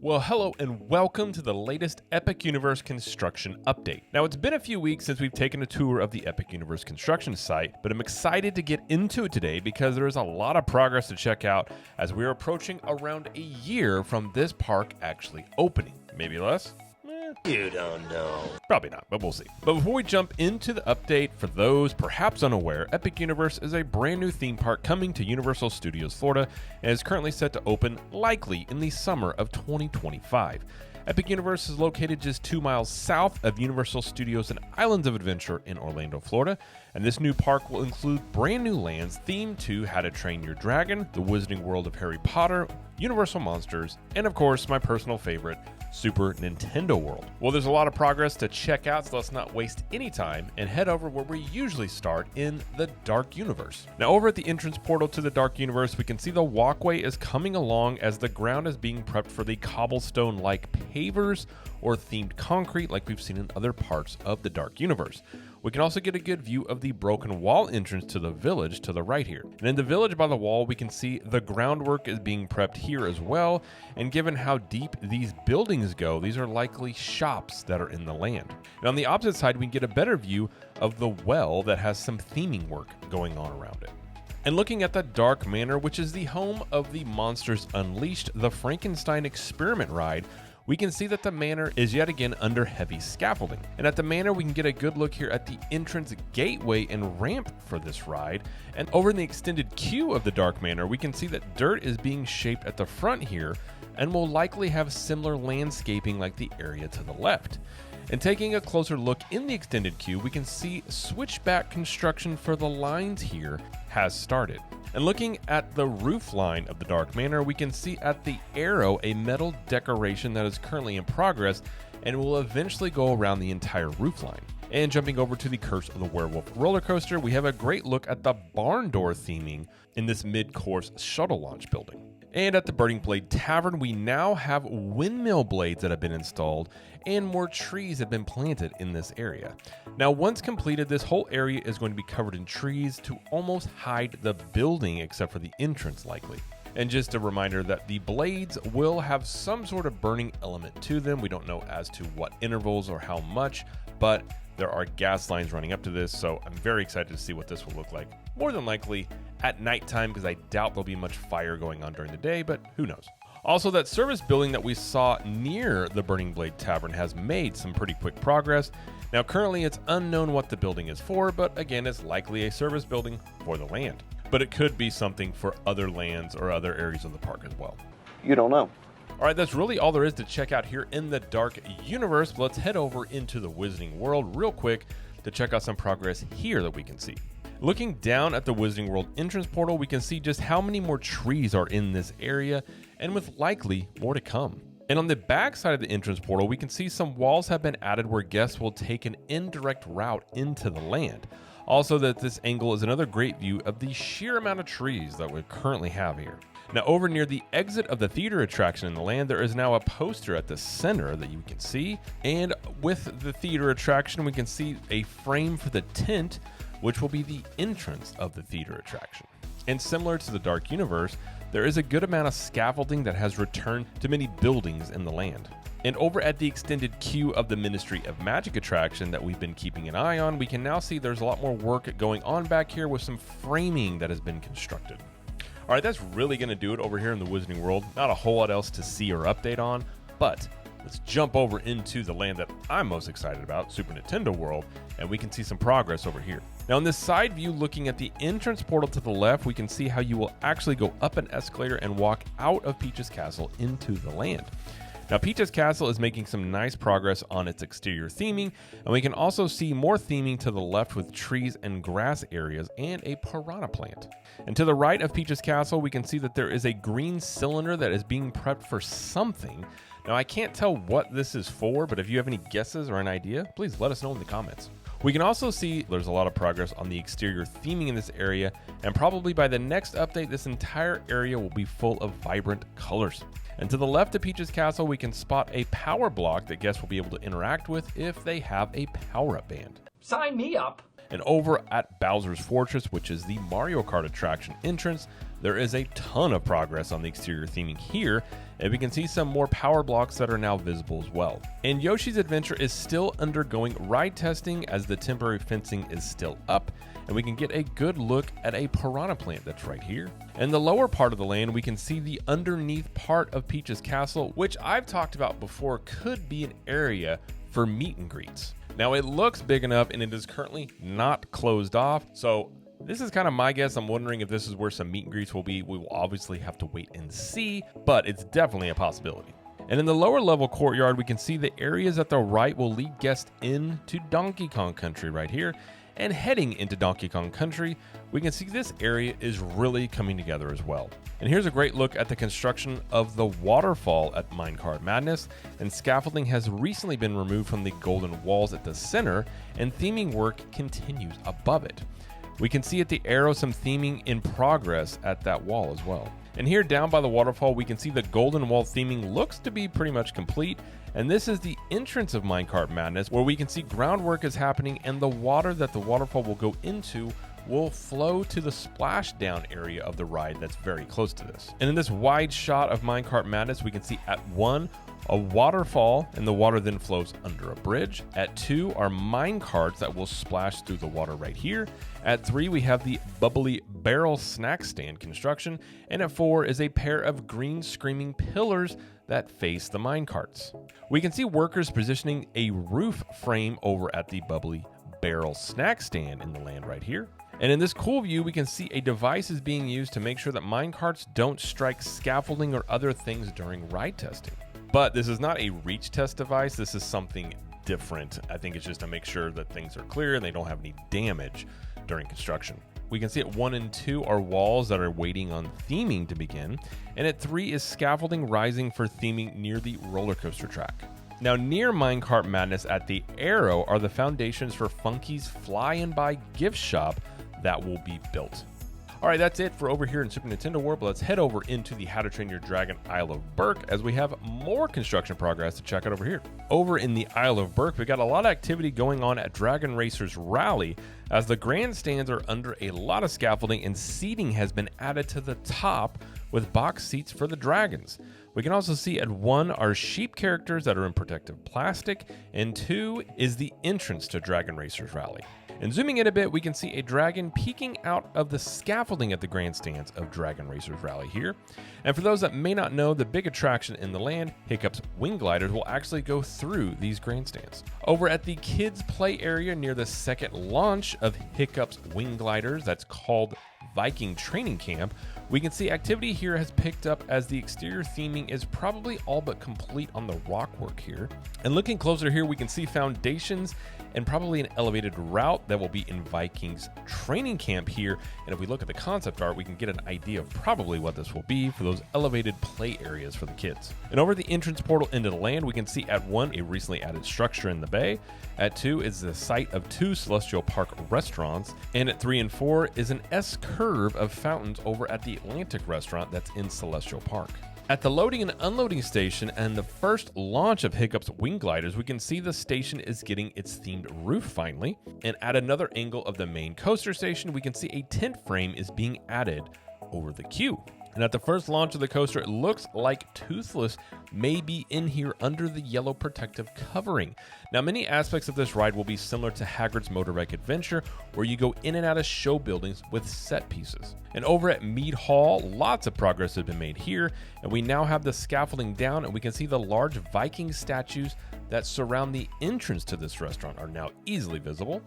Well, hello and welcome to the latest Epic Universe construction update. Now, it's been a few weeks since we've taken a tour of the Epic Universe construction site, but I'm excited to get into it today because there is a lot of progress to check out as we're approaching around a year from this park actually opening. Maybe less? You don't know. Probably not, but we'll see. But before we jump into the update, for those perhaps unaware, Epic Universe is a brand new theme park coming to Universal Studios Florida and is currently set to open likely in the summer of 2025. Epic Universe is located just 2 miles south of Universal Studios and Islands of Adventure in Orlando, Florida, and this new park will include brand new lands themed to How to Train Your Dragon, the Wizarding World of Harry Potter, Universal Monsters, and of course my personal favorite, Super Nintendo World. Well, there's a lot of progress to check out, so let's not waste any time and head over where we usually start in the Dark Universe. Now, over at the entrance portal to the Dark Universe, we can see the walkway is coming along as the ground is being prepped for the cobblestone-like pavers or themed concrete like we've seen in other parts of the Dark Universe. We can also get a good view of the broken wall entrance to the village to the right here. And in the village by the wall, we can see the groundwork is being prepped here as well. And given how deep these buildings go, these are likely shops that are in the land. And on the opposite side, we can get a better view of the well that has some theming work going on around it. And looking at the Dark Manor, which is the home of the Monsters Unleashed, the Frankenstein experiment ride, we can see that the manor is yet again under heavy scaffolding. And at the manor, we can get a good look here at the entrance gateway and ramp for this ride. And over in the extended queue of the Dark Manor, we can see that dirt is being shaped at the front here and will likely have similar landscaping like the area to the left. And taking a closer look in the extended queue, we can see switchback construction for the lines here has started. And looking at the roof line of the Dark Manor, we can see at the arrow a metal decoration that is currently in progress and will eventually go around the entire roof line. And jumping over to the Curse of the Werewolf roller coaster, we have a great look at the barn door theming in this mid-course shuttle launch building. And at the Burning Blade Tavern, we now have windmill blades that have been installed and more trees have been planted in this area. Now, once completed, this whole area is going to be covered in trees to almost hide the building except for the entrance likely. And just a reminder that the blades will have some sort of burning element to them. We don't know as to what intervals or how much, but there are gas lines running up to this, so I'm very excited to see what this will look like. More than likely at nighttime, because I doubt there'll be much fire going on during the day, but who knows. Also, that service building that we saw near the Burning Blade Tavern has made some pretty quick progress. Now, currently it's unknown what the building is for, but again, it's likely a service building for the land. But it could be something for other lands or other areas of the park as well. You don't know. All right, that's really all there is to check out here in the Dark Universe. But let's head over into the Wizarding World real quick to check out some progress here that we can see. Looking down at the Wizarding World entrance portal, we can see just how many more trees are in this area, and with likely more to come. And on the back side of the entrance portal, we can see some walls have been added where guests will take an indirect route into the land. Also, that this angle is another great view of the sheer amount of trees that we currently have here. Now, over near the exit of the theater attraction in the land, there is now a poster at the center that you can see. And with the theater attraction, we can see a frame for the tent, which will be the entrance of the theater attraction. And similar to the Dark Universe, there is a good amount of scaffolding that has returned to many buildings in the land. And over at the extended queue of the Ministry of Magic attraction that we've been keeping an eye on, we can now see there's a lot more work going on back here with some framing that has been constructed. All right, that's really going to do it over here in the Wizarding World. Not a whole lot else to see or update on, but let's jump over into the land that I'm most excited about, Super Nintendo World, and we can see some progress over here. Now, in this side view, looking at the entrance portal to the left, we can see how you will actually go up an escalator and walk out of Peach's Castle into the land. Now, Peach's Castle is making some nice progress on its exterior theming, and we can also see more theming to the left with trees and grass areas and a piranha plant. And to the right of Peach's Castle, we can see that there is a green cylinder that is being prepped for something. Now, I can't tell what this is for, but if you have any guesses or an idea, please let us know in the comments. We can also see there's a lot of progress on the exterior theming in this area, and probably by the next update, this entire area will be full of vibrant colors. And to the left of Peach's Castle, we can spot a power block that guests will be able to interact with if they have a power-up band. Sign me up! And over at Bowser's Fortress, which is the Mario Kart attraction entrance, There is a ton of progress on the exterior theming here, and we can see some more power blocks that are now visible as well. And Yoshi's Adventure is still undergoing ride testing as the temporary fencing is still up, and we can get a good look at a piranha plant that's right here. In the lower part of the land, we can see the underneath part of Peach's castle, which I've talked about before could be an area for meet and greets. Now it looks big enough and it is currently not closed off, so this is kind of my guess. I'm wondering if this is where some meet and greets will be. We will obviously have to wait and see, but it's definitely a possibility. And in the lower level courtyard, we can see the areas at the right will lead guests into Donkey Kong Country right here. And heading into Donkey Kong Country, we can see this area is really coming together as well. And here's a great look at the construction of the waterfall at Minecart Madness, and scaffolding has recently been removed from the golden walls at the center, and theming work continues above it. We can see at the arrow some theming in progress at that wall as well. And here down by the waterfall, we can see the golden wall theming looks to be pretty much complete. And this is the entrance of Minecart Madness, where we can see groundwork is happening and the water that the waterfall will go into will flow to the splashdown area of the ride that's very close to this. And in this wide shot of Minecart Madness, we can see at 1, a waterfall, and the water then flows under a bridge. At 2 are mine carts that will splash through the water right here. At 3, we have the bubbly barrel snack stand construction. And at 4 is a pair of green screaming pillars that face the mine carts. We can see workers positioning a roof frame over at the bubbly barrel snack stand in the land right here. And in this cool view, we can see a device is being used to make sure that mine carts don't strike scaffolding or other things during ride testing. But this is not a reach test device. This is something different. I think it's just to make sure that things are clear and they don't have any damage during construction. We can see at 1 and 2 are walls that are waiting on theming to begin. And at 3 is scaffolding rising for theming near the roller coaster track. Now near Minecart Madness at the arrow are the foundations for Funky's Fly and Buy gift shop that will be built. Alright, that's it for over here in Super Nintendo World, but let's head over into the How to Train Your Dragon Isle of Burke as we have more construction progress to check out over here. Over in the Isle of Burke, we got a lot of activity going on at Dragon Racers Rally as the grandstands are under a lot of scaffolding and seating has been added to the top with box seats for the dragons. We can also see at 1 are sheep characters that are in protective plastic, and 2 is the entrance to Dragon Racers Rally. And zooming in a bit, we can see a dragon peeking out of the scaffolding at the grandstands of Dragon Racers Rally here. And for those that may not know, the big attraction in the land, Hiccup's Wing Gliders, will actually go through these grandstands. Over at the kids' play area near the second launch of Hiccup's Wing Gliders, that's called Viking Training Camp, we can see activity here has picked up as the exterior theming is probably all but complete on the rock work here. And looking closer here, we can see foundations and probably an elevated route that will be in Viking's Training Camp here. And if we look at the concept art, we can get an idea of probably what this will be for those elevated play areas for the kids. And over the entrance portal into the land, we can see at 1 a recently added structure in the bay. At 2 is the site of 2 Celestial Park restaurants. And at 3 and 4 is an S-curve of fountains over at the Atlantic restaurant that's in Celestial Park. At the loading and unloading station and the first launch of Hiccup's Wing Gliders, we can see the station is getting its themed roof finally. And at another angle of the main coaster station, we can see a tent frame is being added over the queue. And at the first launch of the coaster, it looks like Toothless may be in here under the yellow protective covering. Now, many aspects of this ride will be similar to Hagrid's Motorbike Adventure, where you go in and out of show buildings with set pieces. And over at Mead Hall, lots of progress has been made here, and we now have the scaffolding down, and we can see the large Viking statues that surround the entrance to this restaurant are now easily visible.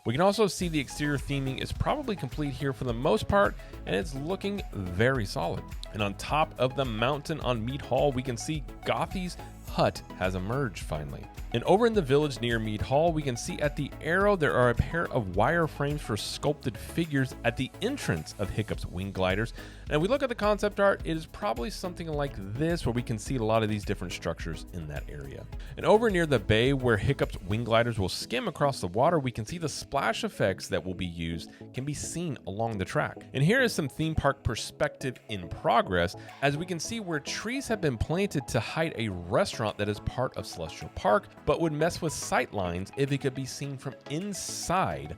We can also see the exterior theming is probably complete here for the most part, and it's looking very solid. And on top of the mountain on Mead Hall, we can see Gothy's hut has emerged finally. And over in the village near Mead Hall, we can see at the arrow there are a pair of wireframes for sculpted figures at the entrance of Hiccup's Wing Gliders. And if we look at the concept art, it is probably something like this, where we can see a lot of these different structures in that area. And over near the bay where Hiccup's Wing Gliders will skim across the water, we can see the splash effects that will be used can be seen along the track. And here is some theme park perspective in progress, as we can see where trees have been planted to hide a restaurant that is part of Celestial Park, but would mess with sight lines if it could be seen from inside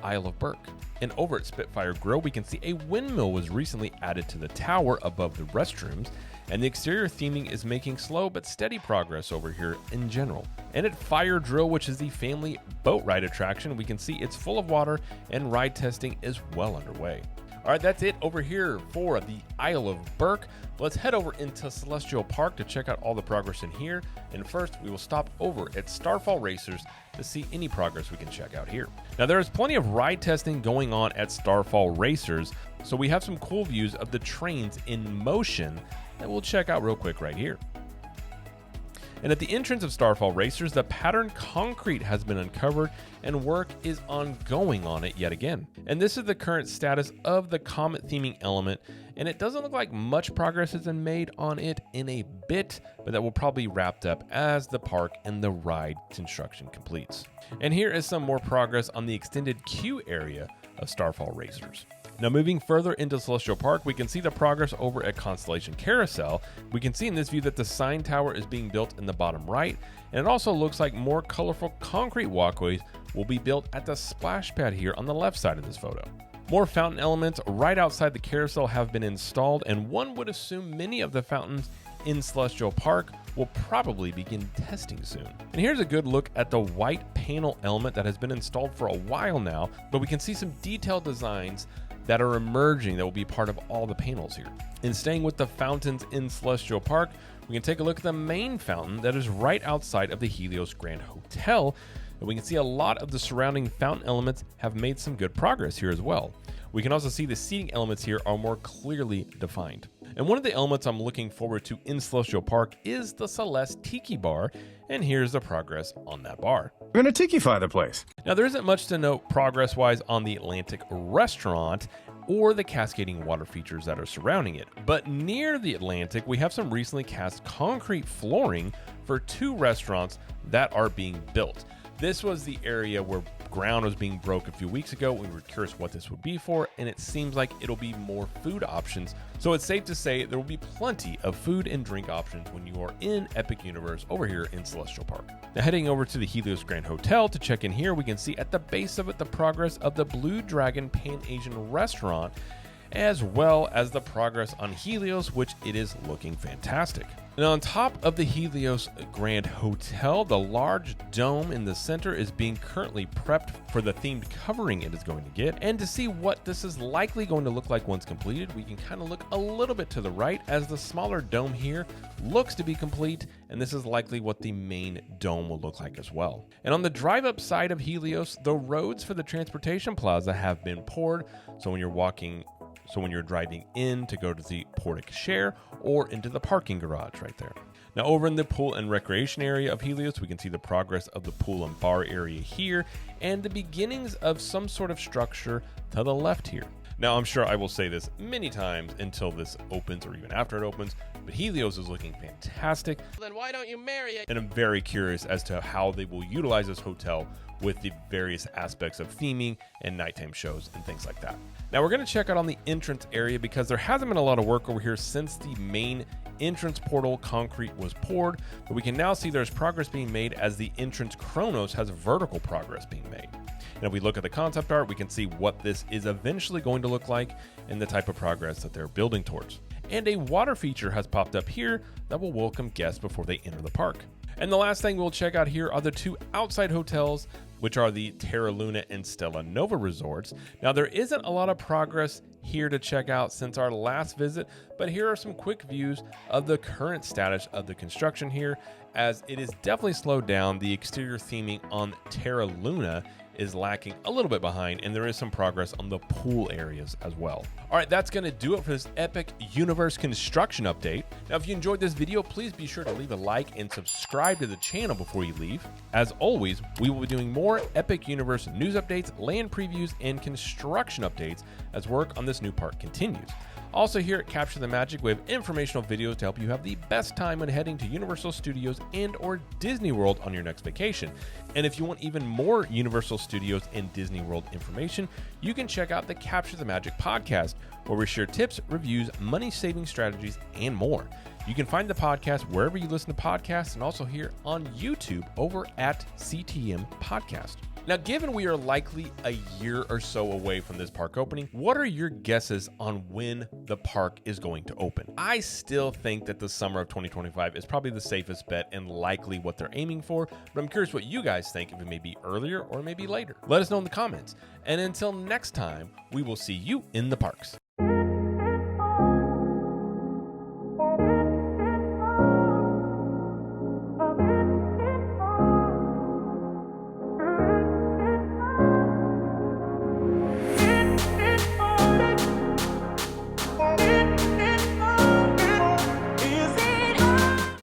Isle of Burke. And over at Spitfire Grill, we can see a windmill was recently added to the tower above the restrooms, and the exterior theming is making slow but steady progress over here in general. And at Fire Drill, which is the family boat ride attraction, we can see it's full of water and ride testing is well underway. All right, that's it over here for the Isle of Burke. Let's head over into Celestial Park to check out all the progress in here. And first, we will stop over at Starfall Racers to see any progress we can check out here. Now, there is plenty of ride testing going on at Starfall Racers, so we have some cool views of the trains in motion that we'll check out real quick right here. And at the entrance of Starfall Racers, the patterned concrete has been uncovered and work is ongoing on it yet again. And this is the current status of the comet theming element, and it doesn't look like much progress has been made on it in a bit, but that will probably be wrapped up as the park and the ride construction completes. And here is some more progress on the extended queue area of Starfall Racers. Now, moving further into Celestial Park, we can see the progress over at Constellation Carousel. We can see in this view that the sign tower is being built in the bottom right, and it also looks like more colorful concrete walkways will be built at the splash pad here on the left side of this photo. More fountain elements right outside the carousel have been installed, and one would assume many of the fountains in Celestial Park will probably begin testing soon. And here's a good look at the white panel element that has been installed for a while now, but we can see some detailed designs that are emerging that will be part of all the panels here. And staying with the fountains in Celestial Park, we can take a look at the main fountain that is right outside of the Helios Grand Hotel, and we can see a lot of the surrounding fountain elements have made some good progress here as well. We can also see the seating elements here are more clearly defined. And one of the elements I'm looking forward to in Celestial Park is the Celeste Tiki Bar, and here's the progress on that bar. We're gonna tiki-fy the place. Now, there isn't much to note progress-wise on the Atlantic restaurant or the cascading water features that are surrounding it, but near the Atlantic, we have some recently cast concrete flooring for 2 restaurants that are being built. This was the area where ground was being broke a few weeks ago. We were curious what this would be for, and it seems like it'll be more food options. So it's safe to say there will be plenty of food and drink options when you are in Epic Universe over here in Celestial Park. Now, heading over to the Helios Grand Hotel to check in here, we can see at the base of it the progress of the Blue Dragon Pan-Asian restaurant, as well as the progress on Helios, which it is looking fantastic. And on top of the Helios Grand Hotel, the large dome in the center is being currently prepped for the themed covering it is going to get. And to see what this is likely going to look like once completed, we can kind of look a little bit to the right as the smaller dome here looks to be complete, and this is likely what the main dome will look like as well. And on the drive-up side of Helios, the roads for the transportation plaza have been poured, so when you're driving in to go to the porte cochere or into the parking garage right there. Now, over in the pool and recreation area of Helios, we can see the progress of the pool and bar area here and the beginnings of some sort of structure to the left here. Now, I'm sure I will say this many times until this opens or even after it opens, but Helios is looking fantastic. Then why don't you marry it? And I'm very curious as to how they will utilize this hotel with the various aspects of theming and nighttime shows and things like that. Now, we're going to check out on the entrance area because there hasn't been a lot of work over here since the main entrance portal concrete was poured, but we can now see there's progress being made as the entrance Chronos has vertical progress being made. And if we look at the concept art, we can see what this is eventually going to look like and the type of progress that they're building towards. And a water feature has popped up here that will welcome guests before they enter the park. And the last thing we'll check out here are the 2 outside hotels, which are the Terra Luna and Stella Nova resorts. Now, there isn't a lot of progress here to check out since our last visit, but here are some quick views of the current status of the construction here, as it is definitely slowed down. The exterior theming on Terra Luna is lacking a little bit behind, and there is some progress on the pool areas as well. All right, that's going to do it for this Epic Universe construction update. Now, if you enjoyed this video, please be sure to leave a like and subscribe to the channel before you leave. As always, we will be doing more Epic Universe news updates, land previews, and construction updates as work on this new park continues. Also, here at Capture the Magic, we have informational videos to help you have the best time when heading to Universal Studios and or Disney World on your next vacation. And if you want even more Universal Studios and Disney World information, you can check out the Capture the Magic podcast, where we share tips, reviews, money-saving strategies, and more. You can find the podcast wherever you listen to podcasts and also here on YouTube over at CTM Podcast. Now, given we are likely a year or so away from this park opening, what are your guesses on when the park is going to open? I still think that the summer of 2025 is probably the safest bet and likely what they're aiming for, but I'm curious what you guys think, if it may be earlier or maybe later. Let us know in the comments. And until next time, we will see you in the parks.